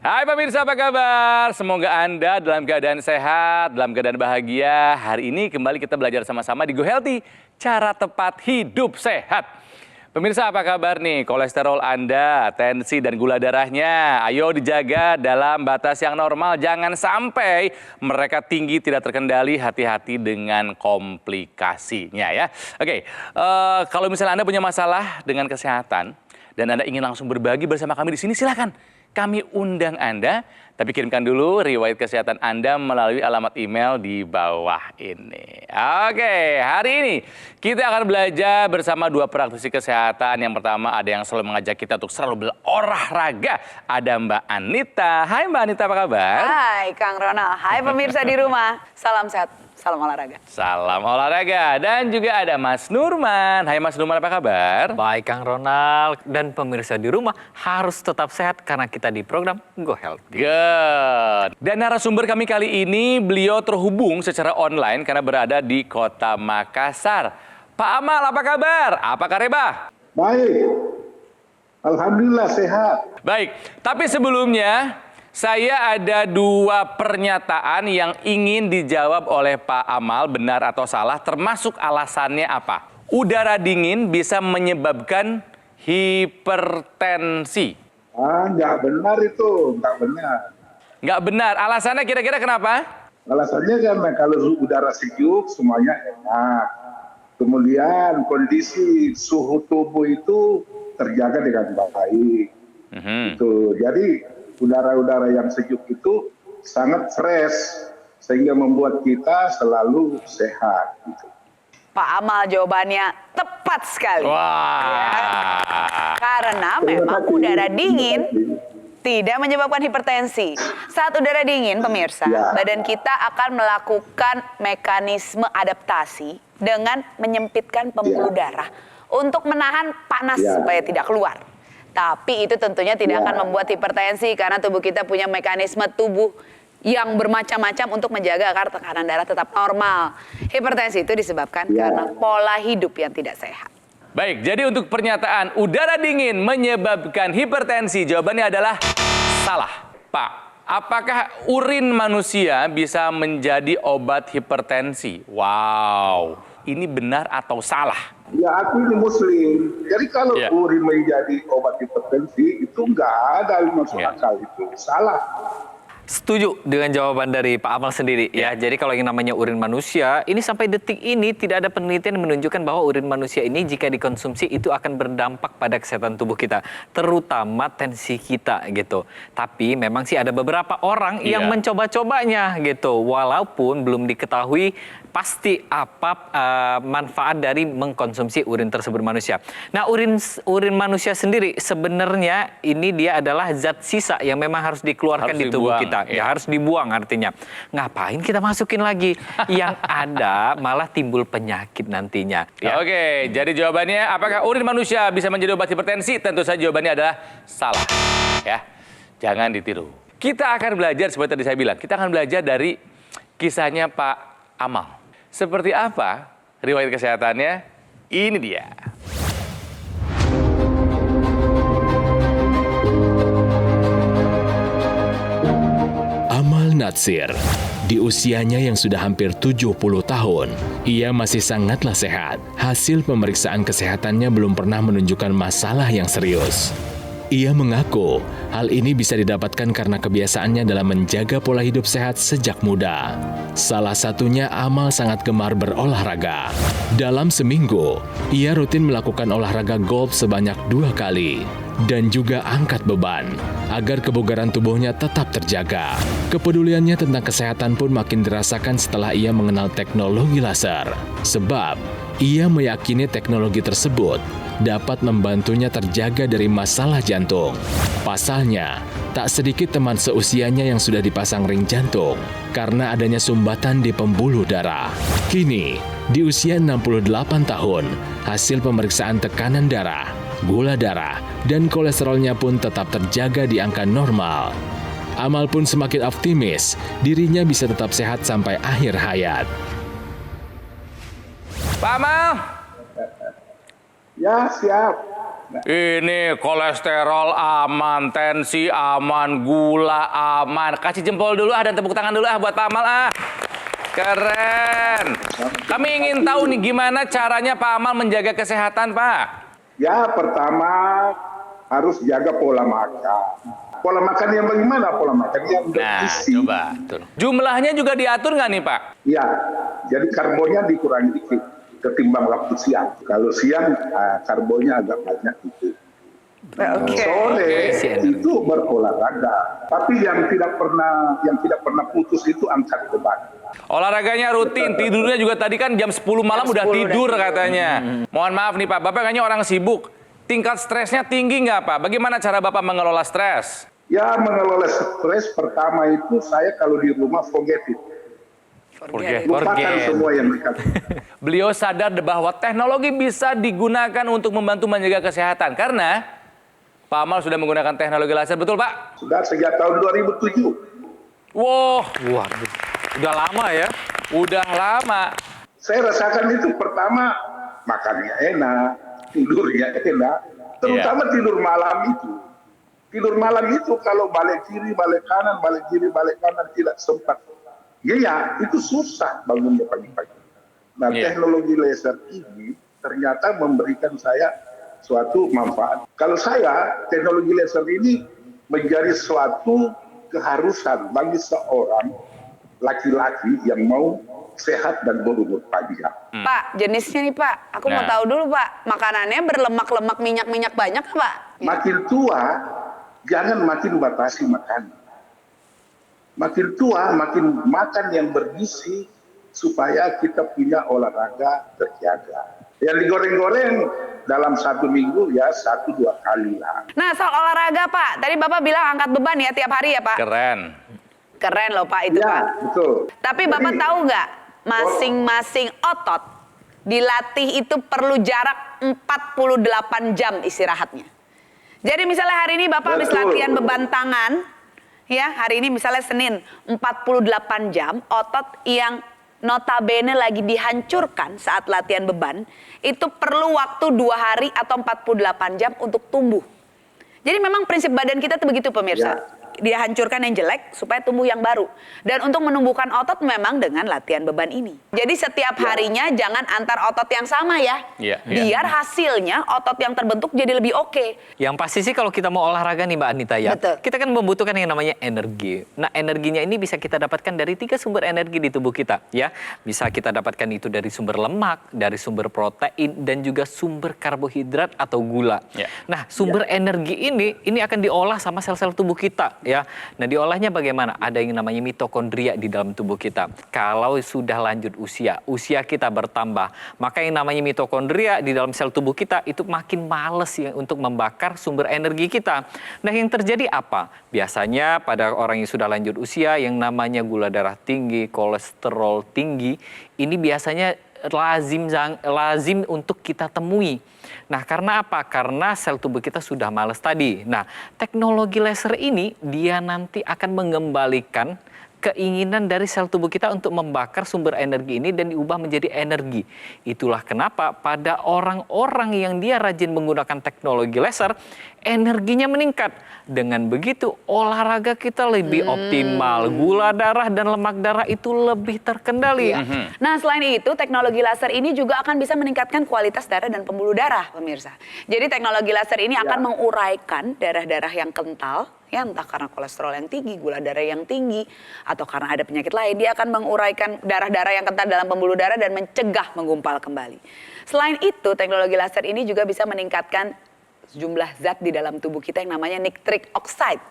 Hai pemirsa, apa kabar? Semoga Anda dalam keadaan sehat, dalam keadaan bahagia. Hari ini kembali kita belajar sama-sama di Go Healthy, cara tepat hidup sehat. Pemirsa, apa kabar nih? Kolesterol Anda, tensi dan gula darahnya, ayo dijaga dalam batas yang normal. Jangan sampai mereka tinggi tidak terkendali, hati-hati dengan komplikasinya ya. Oke, kalau misalnya Anda punya masalah dengan kesehatan dan Anda ingin langsung berbagi bersama kami di sini, silakan. Kami undang Anda, tapi kirimkan dulu riwayat kesehatan Anda melalui alamat email di bawah ini. Oke, hari ini kita akan belajar bersama dua praktisi kesehatan. Yang pertama ada yang selalu mengajak kita untuk selalu berolahraga. Ada Mbak Anita. Hai Mbak Anita, apa kabar? Hai Kang Ronald, hai pemirsa di rumah. Salam sehat, salam olahraga. Salam olahraga. Dan juga ada Mas Nurman. Hai Mas Nurman, apa kabar? Baik Kang Ronald dan pemirsa di rumah harus tetap sehat karena kita di program Go Healthy. Good. Dan narasumber kami kali ini beliau terhubung secara online karena berada di Kota Makassar. Pak Amal, apa kabar? Apa kabar? Baik, alhamdulillah sehat. Baik, tapi sebelumnya saya ada dua pernyataan yang ingin dijawab oleh Pak Amal, benar atau salah, termasuk alasannya apa. Udara dingin bisa menyebabkan hipertensi. Nggak benar itu, nggak benar. Nggak benar, alasannya kira-kira kenapa? Alasannya karena kalau udara sejuk semuanya enak. Kemudian kondisi suhu tubuh itu terjaga dengan baik. Gitu. Jadi udara-udara yang sejuk itu sangat fresh sehingga membuat kita selalu sehat. Gitu. Pak Amal jawabannya tepat sekali. Wah. Ya. Karena memang udara dingin tidak menyebabkan hipertensi. Saat udara dingin, pemirsa, badan kita akan melakukan mekanisme adaptasi dengan menyempitkan pembuluh darah untuk menahan panas supaya tidak keluar. Tapi itu tentunya tidak akan membuat hipertensi karena tubuh kita punya mekanisme tubuh yang bermacam-macam untuk menjaga agar tekanan darah tetap normal. Hipertensi itu disebabkan karena pola hidup yang tidak sehat. Baik, jadi untuk pernyataan udara dingin menyebabkan hipertensi, jawabannya adalah salah. Pak, apakah urin manusia bisa menjadi obat hipertensi? Wow, ini benar atau salah? Ya, aku ini muslim. Jadi kalau urin menjadi obat hipertensi itu nggak ada masuk akal itu. Salah. Setuju dengan jawaban dari Pak Amal sendiri ya. Jadi kalau yang namanya urin manusia, ini sampai detik ini tidak ada penelitian yang menunjukkan bahwa urin manusia ini jika dikonsumsi itu akan berdampak pada kesehatan tubuh kita, terutama tensi kita gitu. Tapi memang sih ada beberapa orang yang mencoba-cobanya gitu, walaupun belum diketahui pasti apa manfaat dari mengkonsumsi urin tersebut manusia. Nah, urin manusia sendiri sebenarnya ini dia adalah zat sisa yang memang harus dikeluarkan di tubuh kita. Ya harus dibuang artinya. Ngapain kita masukin lagi? Yang ada malah timbul penyakit nantinya. Ya. Oke, jadi jawabannya apakah urin manusia bisa menjadi obat hipertensi? Tentu saja jawabannya adalah salah. Ya, jangan ditiru. Kita akan belajar seperti tadi saya bilang. Kita akan belajar dari kisahnya Pak Amal. Seperti apa riwayat kesehatannya? Ini dia. Amal Natsir, di usianya yang sudah hampir 70 tahun, ia masih sangatlah sehat. Hasil pemeriksaan kesehatannya belum pernah menunjukkan masalah yang serius. Ia mengaku hal ini bisa didapatkan karena kebiasaannya dalam menjaga pola hidup sehat sejak muda. Salah satunya Amal sangat gemar berolahraga. Dalam seminggu, ia rutin melakukan olahraga golf sebanyak 2 kali. Dan juga angkat beban, agar kebugaran tubuhnya tetap terjaga. Kepeduliannya tentang kesehatan pun makin dirasakan setelah ia mengenal teknologi laser. Sebab, ia meyakini teknologi tersebut dapat membantunya terjaga dari masalah jantung. Pasalnya, tak sedikit teman seusianya yang sudah dipasang ring jantung karena adanya sumbatan di pembuluh darah. Kini, di usia 68 tahun, hasil pemeriksaan tekanan darah, gula darah, dan kolesterolnya pun tetap terjaga di angka normal. Amal pun semakin optimis dirinya bisa tetap sehat sampai akhir hayat. Pak Amal. Ya, siap. Ini kolesterol aman, tensi aman, gula aman. Kasih jempol dulu dan tepuk tangan dulu buat Pak Amal Keren. Kami ingin tahu nih gimana caranya Pak Amal menjaga kesehatan, Pak. Ya, pertama harus jaga pola makan. Pola makan yang bagaimana? Pola makan yang bergizi. Coba. Jumlahnya juga diatur nggak nih, Pak? Ya, jadi karbonnya dikurangi dikit ketimbang waktu siang. Kalau siang karbonnya agak banyak dikit. Sore itu berolahraga. Tapi yang tidak pernah putus itu angkat beban. Olahraganya rutin, tidurnya juga tadi kan jam 10 malam udah tidur katanya. Mohon maaf nih Pak, Bapak kayaknya orang sibuk. Tingkat stresnya tinggi nggak Pak? Bagaimana cara Bapak mengelola stres? Ya, mengelola stres pertama itu saya kalau di rumah forget it. Lupakan semua yang dekat. Beliau sadar bahwa teknologi bisa digunakan untuk membantu menjaga kesehatan. Karena Pak Amal sudah menggunakan teknologi laser, betul Pak? Sudah sejak tahun 2007. Wow, Waduh, udah lama ya? Udah lama. Saya rasakan itu pertama makannya enak, tidurnya enak, terutama tidur malam itu. Tidur malam itu kalau balik kiri, balik kanan, balik kiri, balik kanan tidak sempat. Ya, itu susah bangunnya pagi-pagi. Nah, teknologi laser ini ternyata memberikan saya suatu manfaat. Kalau saya, teknologi laser ini menjadi suatu keharusan bagi seorang laki-laki yang mau sehat dan berumur panjang. Pak, jenisnya nih Pak, aku mau tahu dulu Pak, makanannya berlemak-lemak, minyak-minyak banyak Pak? Makin tua, jangan makin batasi makan. Makin tua, makin makan yang bergizi supaya kita punya olahraga terjaga. Yang digoreng-goreng dalam 1 minggu ya 1-2 kali lah. Nah, soal olahraga Pak, tadi Bapak bilang angkat beban ya tiap hari ya Pak? Keren. Keren loh Pak itu Ya, Pak. betul. Tapi Bapak tahu nggak, masing-masing otot dilatih itu perlu jarak 48 jam istirahatnya. Jadi misalnya hari ini Bapak habis latihan beban tangan, ya hari ini misalnya Senin 48 jam, otot yang notabene lagi dihancurkan saat latihan beban, itu perlu waktu 2 hari atau 48 jam untuk tumbuh. Jadi memang prinsip badan kita tuh begitu pemirsa. Dihancurkan yang jelek supaya tumbuh yang baru. Dan untuk menumbuhkan otot memang dengan latihan beban ini. Jadi setiap harinya jangan antar otot yang sama ya. Biar hasilnya otot yang terbentuk jadi lebih oke. Yang pasti sih kalau kita mau olahraga nih Mbak Anita ya, Betul. kita kan membutuhkan yang namanya energi. Nah, energinya ini bisa kita dapatkan dari 3 sumber energi di tubuh kita ya. Bisa kita dapatkan itu dari sumber lemak, dari sumber protein, dan juga sumber karbohidrat atau gula. Nah, sumber energi ini akan diolah sama sel-sel tubuh kita ya. Nah, diolahnya bagaimana? Ada yang namanya mitokondria di dalam tubuh kita. Kalau sudah lanjut usia kita bertambah, maka yang namanya mitokondria di dalam sel tubuh kita itu makin males ya untuk membakar sumber energi kita. Nah, yang terjadi apa? Biasanya pada orang yang sudah lanjut usia yang namanya gula darah tinggi, kolesterol tinggi, ini biasanya lazim untuk kita temui. Nah, karena apa? Karena sel tubuh kita sudah males tadi. Nah, teknologi laser ini dia nanti akan mengembalikan keinginan dari sel tubuh kita untuk membakar sumber energi ini dan diubah menjadi energi. Itulah kenapa pada orang-orang yang dia rajin menggunakan teknologi laser, energinya meningkat. Dengan begitu, olahraga kita lebih optimal. Gula darah dan lemak darah itu lebih terkendali. Nah, selain itu, teknologi laser ini juga akan bisa meningkatkan kualitas darah dan pembuluh darah, pemirsa. Jadi teknologi laser ini akan menguraikan darah-darah yang kental, ya entah karena kolesterol yang tinggi, gula darah yang tinggi, atau karena ada penyakit lain. Dia akan menguraikan darah-darah yang kental dalam pembuluh darah dan mencegah menggumpal kembali. Selain itu, teknologi laser ini juga bisa meningkatkan jumlah zat di dalam tubuh kita yang namanya nitric oxide.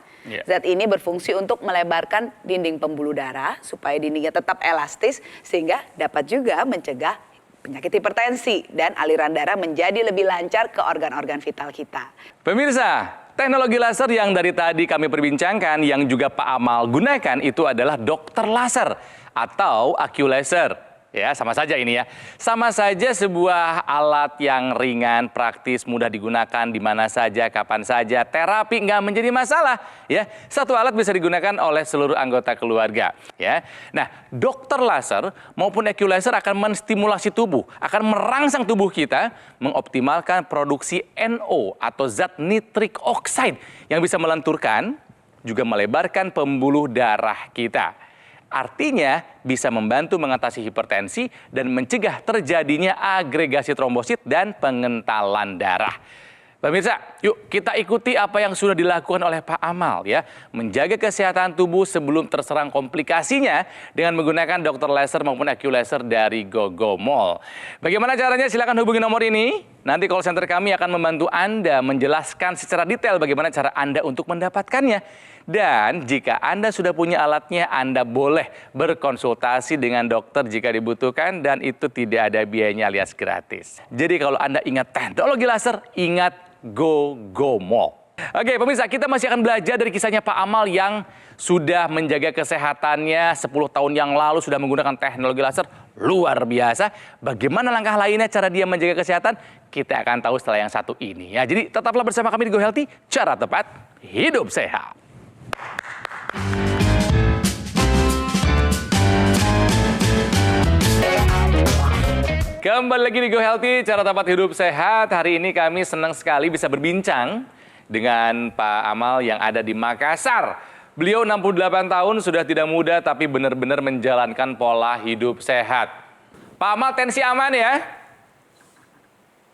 Zat ini berfungsi untuk melebarkan dinding pembuluh darah supaya dindingnya tetap elastis sehingga dapat juga mencegah penyakit hipertensi dan aliran darah menjadi lebih lancar ke organ-organ vital kita. Pemirsa, teknologi laser yang dari tadi kami perbincangkan yang juga Pak Amal gunakan itu adalah dokter laser atau AccuLaser. Ya, sama saja ini ya. Sama saja sebuah alat yang ringan, praktis, mudah digunakan di mana saja, kapan saja. Terapi nggak menjadi masalah, ya. Satu alat bisa digunakan oleh seluruh anggota keluarga, ya. Nah, dokter laser maupun laser akan menstimulasi tubuh, akan merangsang tubuh kita mengoptimalkan produksi NO atau zat nitrik oxide yang bisa melenturkan, juga melebarkan pembuluh darah kita. Artinya bisa membantu mengatasi hipertensi dan mencegah terjadinya agregasi trombosit dan pengentalan darah. Pemirsa, yuk kita ikuti apa yang sudah dilakukan oleh Pak Amal ya. Menjaga kesehatan tubuh sebelum terserang komplikasinya dengan menggunakan dokter laser maupun laser dari Gogo Mall. Bagaimana caranya? Silakan hubungi nomor ini. Nanti call center kami akan membantu Anda menjelaskan secara detail bagaimana cara Anda untuk mendapatkannya. Dan jika Anda sudah punya alatnya, Anda boleh berkonsultasi dengan dokter jika dibutuhkan dan itu tidak ada biayanya alias gratis. Jadi kalau Anda ingat teknologi laser, ingat Gogo Mall. Oke pemirsa, kita masih akan belajar dari kisahnya Pak Amal yang sudah menjaga kesehatannya 10 tahun yang lalu sudah menggunakan teknologi laser. Luar biasa. Bagaimana langkah lainnya cara dia menjaga kesehatan? Kita akan tahu setelah yang satu ini ya. Jadi tetaplah bersama kami di Go Healthy, cara tepat hidup sehat. Kembali lagi di Go Healthy, cara tepat hidup sehat. Hari ini kami senang sekali bisa berbincang dengan Pak Amal yang ada di Makassar. Beliau 68 tahun, sudah tidak muda tapi benar-benar menjalankan pola hidup sehat. Pak Amal, tensi aman ya?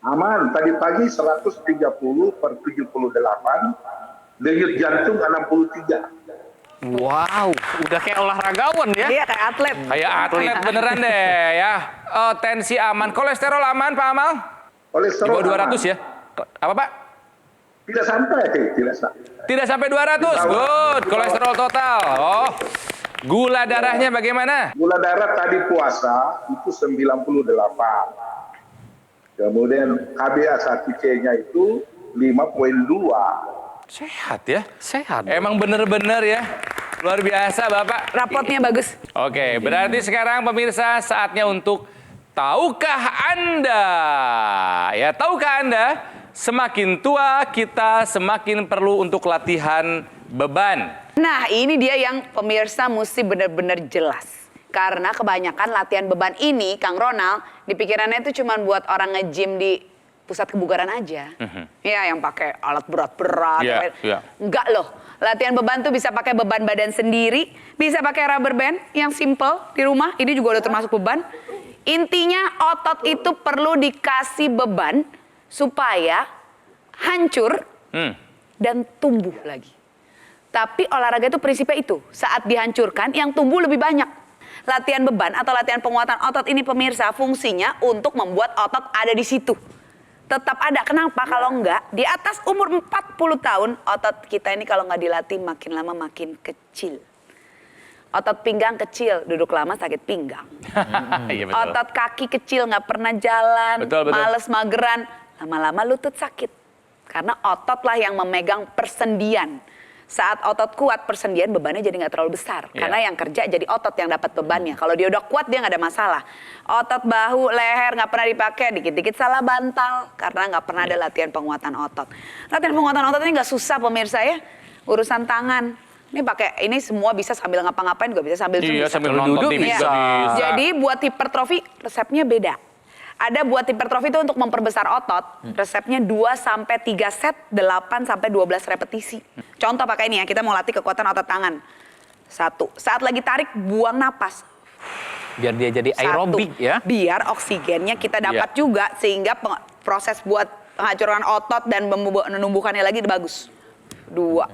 Aman, tadi pagi 130/78, denyut jantung 63. Wow, udah kayak olahragawan ya. Iya kayak atlet. Kayak atlet beneran deh ya. Tensi aman, kolesterol aman Pak Amal? Di Kolesterol bawah 200 aman. ya? Apa Pak? Tidak sampai, tidak sampai. Tidak sampai 200, good. Kolesterol total. Oh, gula darahnya bagaimana? Gula darah tadi puasa itu 98. Kemudian HbA1c-nya itu 5,2. Sehat ya? Sehat. Emang bener-bener ya. Luar biasa Bapak. Rapotnya bagus. Oke, berarti sekarang pemirsa saatnya untuk tahukah Anda? Ya, tahukah Anda? Semakin tua kita semakin perlu untuk latihan beban. Nah ini dia yang pemirsa mesti benar-benar jelas. Karena kebanyakan latihan beban ini, Kang Ronald, di pikirannya itu cuma buat orang nge-gym di pusat kebugaran aja. Ya, yang pakai alat berat-berat. Iya. Enggak loh. Latihan beban tuh bisa pakai beban badan sendiri, bisa pakai rubber band yang simple di rumah. Ini juga udah termasuk beban. Intinya otot itu perlu dikasih beban supaya hancur dan tumbuh lagi. Tapi olahraga itu prinsipnya itu. Saat dihancurkan, yang tumbuh lebih banyak. Latihan beban atau latihan penguatan otot ini pemirsa fungsinya untuk membuat otot ada di situ. Tetap ada. Kenapa? Kalau enggak, di atas umur 40 tahun, otot kita ini kalau nggak dilatih makin lama makin kecil. Otot pinggang kecil, duduk lama sakit pinggang. Iya betul. Otot kaki kecil, nggak pernah jalan, Betul. males, mageran. Lama-lama lutut sakit. Karena otot lah yang memegang persendian. Saat otot kuat, persendian bebannya jadi nggak terlalu besar. Iya. Karena yang kerja jadi otot yang dapat bebannya. Kalau dia udah kuat, dia nggak ada masalah. Otot bahu, leher nggak pernah dipakai, dikit-dikit salah bantal. Karena nggak pernah ada latihan penguatan otot. Latihan penguatan otot ini nggak susah pemirsa ya. Urusan tangan. Ini semua bisa sambil ngapa-ngapain, juga bisa sambil Iya, bisa. sambil nonton TV Iya. juga bisa. Jadi buat hipertrofi resepnya beda. Ada buat hipertrofi itu untuk memperbesar otot, resepnya 2-3 set, 8-12 repetisi. Contoh pakai ini ya, kita mau latih kekuatan otot tangan. 1, saat lagi tarik, buang napas. Biar dia jadi aerobik ya. Biar oksigennya kita dapat juga, sehingga proses buat penghancuran otot dan menumbuhkannya lagi bagus. 2,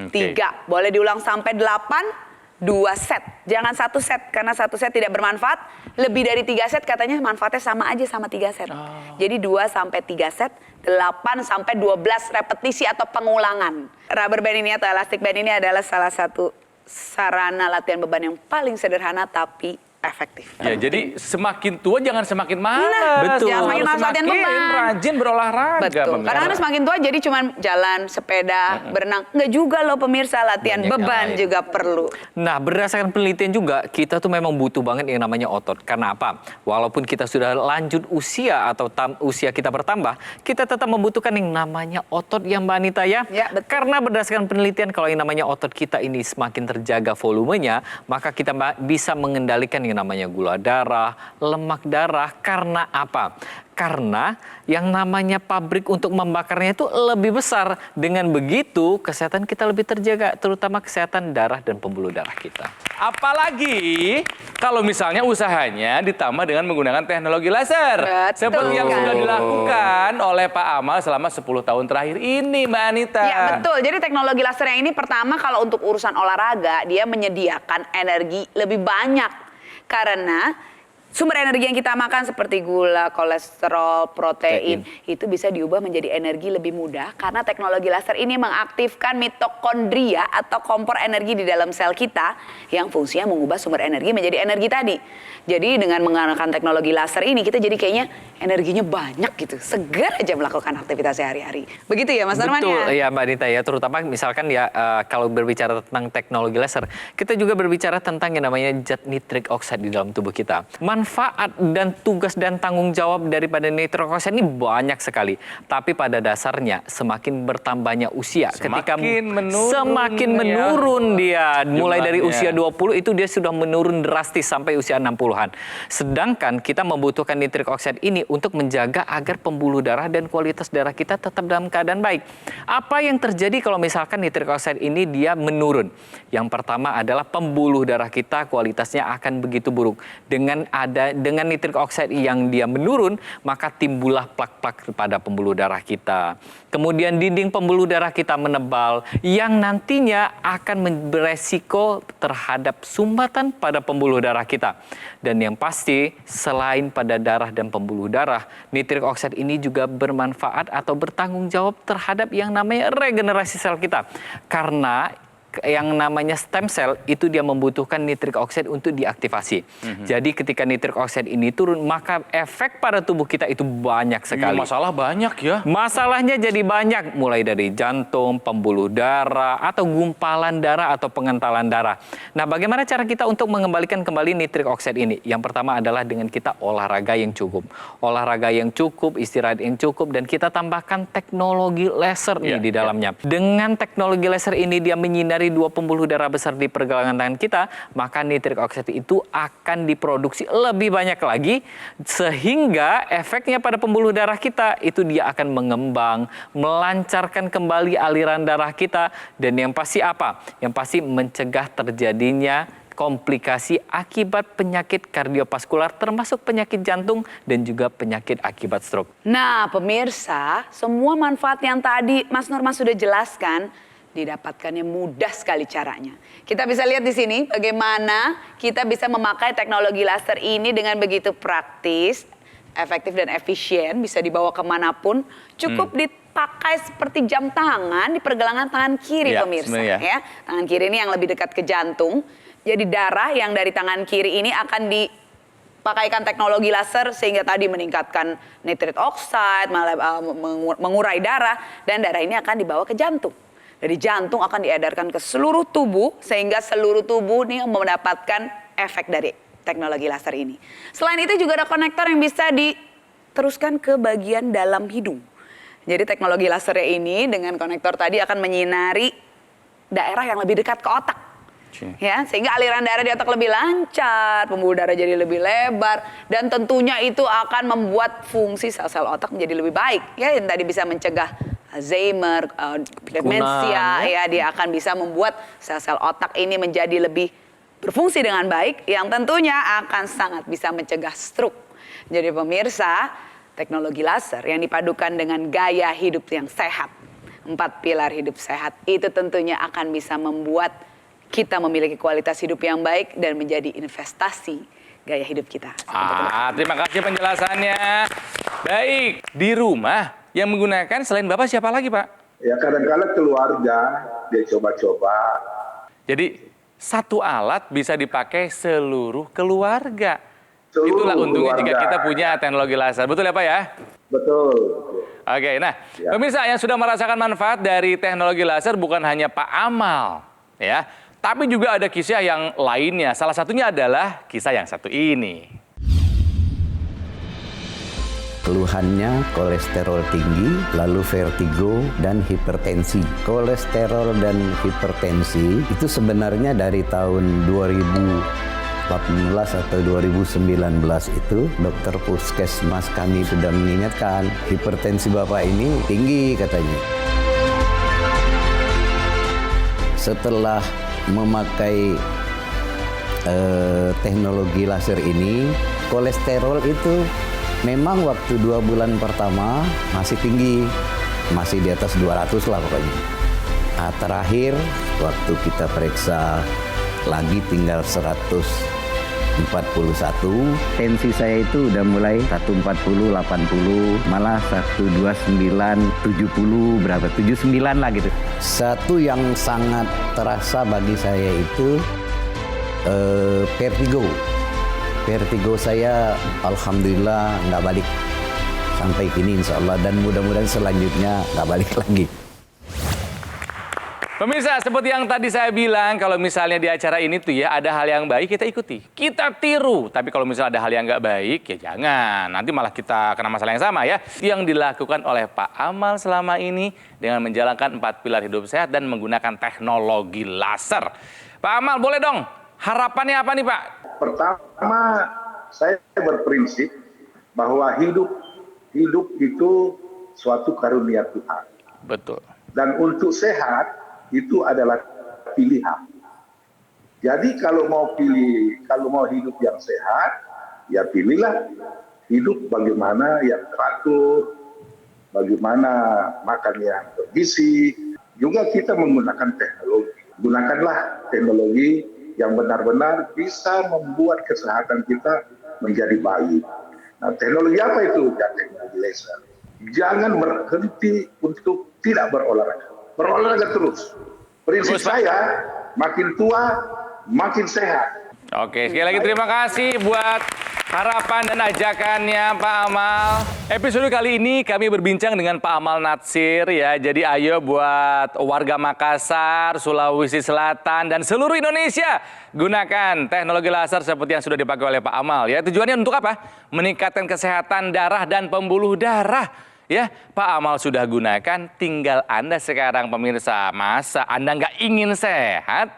3, boleh diulang sampai 8, 2 set. Jangan 1 set, karena 1 set tidak bermanfaat. Lebih dari 3 set katanya manfaatnya sama aja sama 3 set. Jadi 2-3 set, 8-12 repetisi atau pengulangan. Rubber band ini atau elastic band ini adalah salah satu sarana latihan beban yang paling sederhana tapi efektif. Ya, jadi semakin tua jangan semakin malas. Betul. Jangan semakin malas latihan Semakin beban. rajin berolahraga. Betul. pemirsa. Kadang-kadang semakin tua jadi cuma jalan, sepeda, berenang. Enggak juga loh pemirsa, latihan Banyak yang beban lain. juga perlu. Nah, berdasarkan penelitian juga, kita tuh memang butuh banget yang namanya otot. Karena apa? Walaupun kita sudah lanjut usia atau usia kita bertambah, kita tetap membutuhkan yang namanya otot ya Mbak Anita ya. Ya, betul. Karena berdasarkan penelitian, kalau yang namanya otot kita ini semakin terjaga volumenya, maka kita bisa mengendalikan yang namanya gula darah, lemak darah. Karena apa? Karena yang namanya pabrik untuk membakarnya itu lebih besar. Dengan begitu, kesehatan kita lebih terjaga, terutama kesehatan darah dan pembuluh darah kita. Apalagi kalau misalnya usahanya ditambah dengan menggunakan teknologi laser. Betul. Seperti yang sudah dilakukan oleh Pak Amal selama 10 tahun terakhir ini, Mbak Anita. Ya betul, jadi teknologi laser yang ini pertama kalau untuk urusan olahraga, dia menyediakan energi lebih banyak. Karena sumber energi yang kita makan seperti gula, kolesterol, protein, itu bisa diubah menjadi energi lebih mudah. Karena teknologi laser ini mengaktifkan mitokondria atau kompor energi di dalam sel kita yang fungsinya mengubah sumber energi menjadi energi tadi. Jadi dengan menggunakan teknologi laser ini kita jadi kayaknya energinya banyak gitu. Segar aja melakukan aktivitas sehari-hari. Begitu ya Mas Norman Betul, ya? ya Mbak Anita ya. Terutama misalkan ya kalau berbicara tentang teknologi laser, kita juga berbicara tentang yang namanya zat nitrik oxide di dalam tubuh kita. Manfaat dan tugas dan tanggung jawab daripada nitrik oxide ini banyak sekali. Tapi pada dasarnya semakin bertambahnya usia, Semakin menurun semakin ya. menurun dia. Mulai dari Jumlahnya. usia 20 itu dia sudah menurun drastis sampai usia 60-an. Sedangkan kita membutuhkan nitrik oxide ini untuk menjaga agar pembuluh darah dan kualitas darah kita tetap dalam keadaan baik. Apa yang terjadi kalau misalkan nitrik oxide ini dia menurun? Yang pertama adalah pembuluh darah kita kualitasnya akan begitu buruk. Dengan nitrik oxide yang dia menurun, maka timbullah plak-plak pada pembuluh darah kita. Kemudian dinding pembuluh darah kita menebal yang nantinya akan beresiko terhadap sumbatan pada pembuluh darah kita. Dan yang pasti, selain pada darah dan pembuluh darah, nitrik oxide ini juga bermanfaat atau bertanggung jawab terhadap yang namanya regenerasi sel kita. Karena yang namanya stem cell itu dia membutuhkan nitrik oxide untuk diaktifasi. Jadi ketika nitrik oxide ini turun, maka efek pada tubuh kita itu banyak sekali. Masalah banyak ya. Masalahnya jadi banyak, mulai dari jantung, pembuluh darah, atau gumpalan darah, atau pengentalan darah. Nah, bagaimana cara kita untuk mengembalikan kembali nitrik oxide ini? Yang pertama adalah dengan kita olahraga yang cukup. Olahraga yang cukup, istirahat yang cukup, dan kita tambahkan teknologi laser nih di dalamnya. Dengan teknologi laser ini dia menyinari dua pembuluh darah besar di pergelangan tangan kita, maka nitrik oxide itu akan diproduksi lebih banyak lagi, sehingga efeknya pada pembuluh darah kita itu dia akan mengembang, melancarkan kembali aliran darah kita, dan yang pasti apa? Yang pasti mencegah terjadinya komplikasi akibat penyakit kardiovaskular termasuk penyakit jantung dan juga penyakit akibat stroke. Nah pemirsa, semua manfaat yang tadi Mas Norman sudah jelaskan, didapatkannya mudah sekali caranya. Kita bisa lihat di sini bagaimana kita bisa memakai teknologi laser ini dengan begitu praktis, efektif dan efisien, bisa dibawa kemanapun. Cukup dipakai seperti jam tangan di pergelangan tangan kiri pemirsa. Ya. Tangan kiri ini yang lebih dekat ke jantung. Jadi darah yang dari tangan kiri ini akan dipakaikan teknologi laser sehingga tadi meningkatkan nitrit oxide, mengurai darah, dan darah ini akan dibawa ke jantung. Dari jantung akan diedarkan ke seluruh tubuh sehingga seluruh tubuh ini mendapatkan efek dari teknologi laser ini. Selain itu juga ada konektor yang bisa diteruskan ke bagian dalam hidung. Jadi teknologi lasernya ini dengan konektor tadi akan menyinari daerah yang lebih dekat ke otak. Ya, sehingga aliran darah di otak lebih lancar, pembuluh darah jadi lebih lebar, dan tentunya itu akan membuat fungsi sel-sel otak menjadi lebih baik. Ya, yang tadi bisa mencegah Alzheimer, demensia, ya dia akan bisa membuat sel-sel otak ini menjadi lebih berfungsi dengan baik, yang tentunya akan sangat bisa mencegah stroke. Jadi pemirsa, teknologi laser yang dipadukan dengan gaya hidup yang sehat, 4 pilar hidup sehat, itu tentunya akan bisa membuat kita memiliki kualitas hidup yang baik dan menjadi investasi gaya hidup kita. Terima kasih penjelasannya. Baik, di rumah yang menggunakan selain Bapak siapa lagi, Pak? Ya kadang-kadang keluarga dia coba-coba. Jadi satu alat bisa dipakai seluruh keluarga. Seluruh Itulah untungnya jika keluarga. kita punya teknologi laser. Betul ya Pak ya? Betul. Oke, nah Ya. pemirsa yang sudah merasakan manfaat dari teknologi laser bukan hanya Pak Amal, ya, tapi juga ada kisah yang lainnya. Salah satunya adalah kisah yang satu ini. Keluhannya kolesterol tinggi, lalu vertigo dan hipertensi. Kolesterol dan hipertensi itu sebenarnya dari tahun 2014 atau 2019 itu dokter puskesmas kami sudah mengingatkan hipertensi Bapak ini tinggi katanya. Setelah memakai teknologi laser ini, kolesterol itu memang waktu 2 bulan pertama masih tinggi, masih di atas 200 lah pokoknya. Nah, terakhir waktu kita periksa lagi tinggal 141, tensi saya itu udah mulai 140, 80, malah 129, 70 berapa, 79 lah gitu. Satu yang sangat terasa bagi saya itu vertigo. Vertigo saya alhamdulillah nggak balik sampai kini insya Allah, dan mudah-mudahan selanjutnya nggak balik lagi. Pemirsa, seperti yang tadi saya bilang, kalau misalnya di acara ini tuh ya ada hal yang baik kita ikuti, kita tiru. Tapi kalau misalnya ada hal yang nggak baik ya jangan, nanti malah kita kena masalah yang sama ya. Yang dilakukan oleh Pak Amal selama ini dengan menjalankan 4 pilar hidup sehat dan menggunakan teknologi laser. Pak Amal, boleh dong, harapannya apa nih Pak? Pertama, saya berprinsip bahwa hidup itu suatu karunia Tuhan. Betul. Dan untuk sehat itu adalah pilihan. Jadi kalau mau hidup yang sehat, ya pilihlah hidup bagaimana yang teratur, bagaimana makan yang bergizi. Juga kita menggunakan teknologi. Gunakanlah teknologi yang benar-benar bisa membuat kesehatan kita menjadi baik. Nah, teknologi apa itu? Ya, teknologi laser. Jangan berhenti untuk tidak berolahraga. Berolahraga terus. Prinsip saya, makin tua, makin sehat. Oke, sekali lagi terima kasih buat harapan dan ajakannya Pak Amal. Episode kali ini kami berbincang dengan Pak Amal Natsir ya. Jadi ayo buat warga Makassar, Sulawesi Selatan, dan seluruh Indonesia gunakan teknologi laser seperti yang sudah dipakai oleh Pak Amal ya. Tujuannya untuk apa? Meningkatkan kesehatan darah dan pembuluh darah. Ya, Pak Amal sudah gunakan, tinggal Anda sekarang pemirsa. Masa Anda nggak ingin sehat?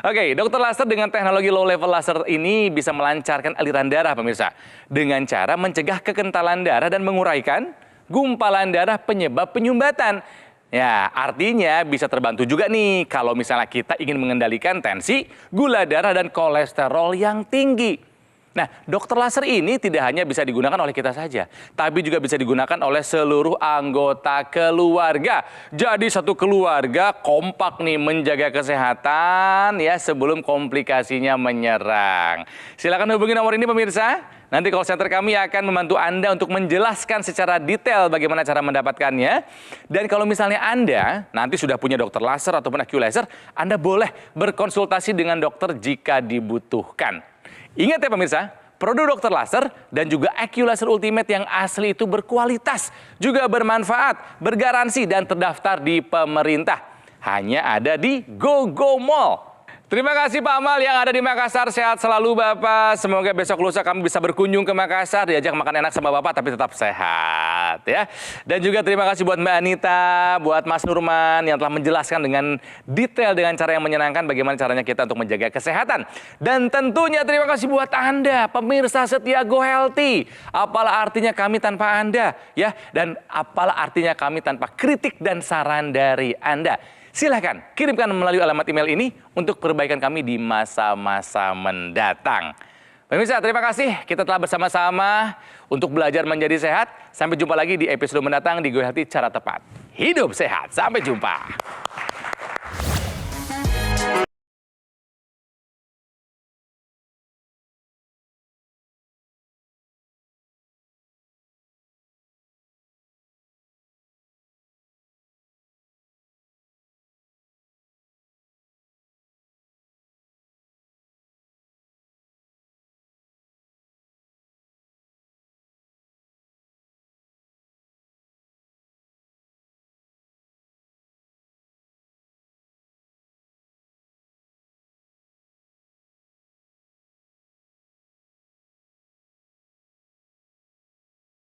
Oke, dokter laser dengan teknologi low level laser ini bisa melancarkan aliran darah pemirsa. Dengan cara mencegah kekentalan darah dan menguraikan gumpalan darah penyebab penyumbatan. Ya, artinya bisa terbantu juga nih kalau misalnya kita ingin mengendalikan tensi, gula darah, dan kolesterol yang tinggi. Nah, dokter laser ini tidak hanya bisa digunakan oleh kita saja, tapi juga bisa digunakan oleh seluruh anggota keluarga. Jadi satu keluarga kompak nih menjaga kesehatan ya sebelum komplikasinya menyerang. Silakan hubungi nomor ini pemirsa. Nanti call center kami akan membantu Anda untuk menjelaskan secara detail bagaimana cara mendapatkannya. Dan kalau misalnya Anda nanti sudah punya dokter laser ataupun AccuLaser, Anda boleh berkonsultasi dengan dokter jika dibutuhkan. Ingat ya pemirsa, produk dokter laser dan juga AccuLaser Ultimate yang asli itu berkualitas, juga bermanfaat, bergaransi, dan terdaftar di pemerintah. Hanya ada di GoGo Mall. Terima kasih Pak Amal yang ada di Makassar. Sehat selalu Bapak. Semoga besok lusa kami bisa berkunjung ke Makassar, diajak makan enak sama Bapak tapi tetap sehat ya. Dan juga terima kasih buat Mbak Anita, buat Mas Nurman yang telah menjelaskan dengan detail dengan cara yang menyenangkan bagaimana caranya kita untuk menjaga kesehatan. Dan tentunya terima kasih buat Anda, pemirsa setia Go Healthy. Apalah artinya kami tanpa Anda ya, dan apalah artinya kami tanpa kritik dan saran dari Anda. Silahkan kirimkan melalui alamat email ini untuk perbaikan kami di masa-masa mendatang. Pemirsa, terima kasih. Kita telah bersama-sama untuk belajar menjadi sehat. Sampai jumpa lagi di episode mendatang di Go Healthy Cara Tepat Hidup Sehat. Sampai jumpa.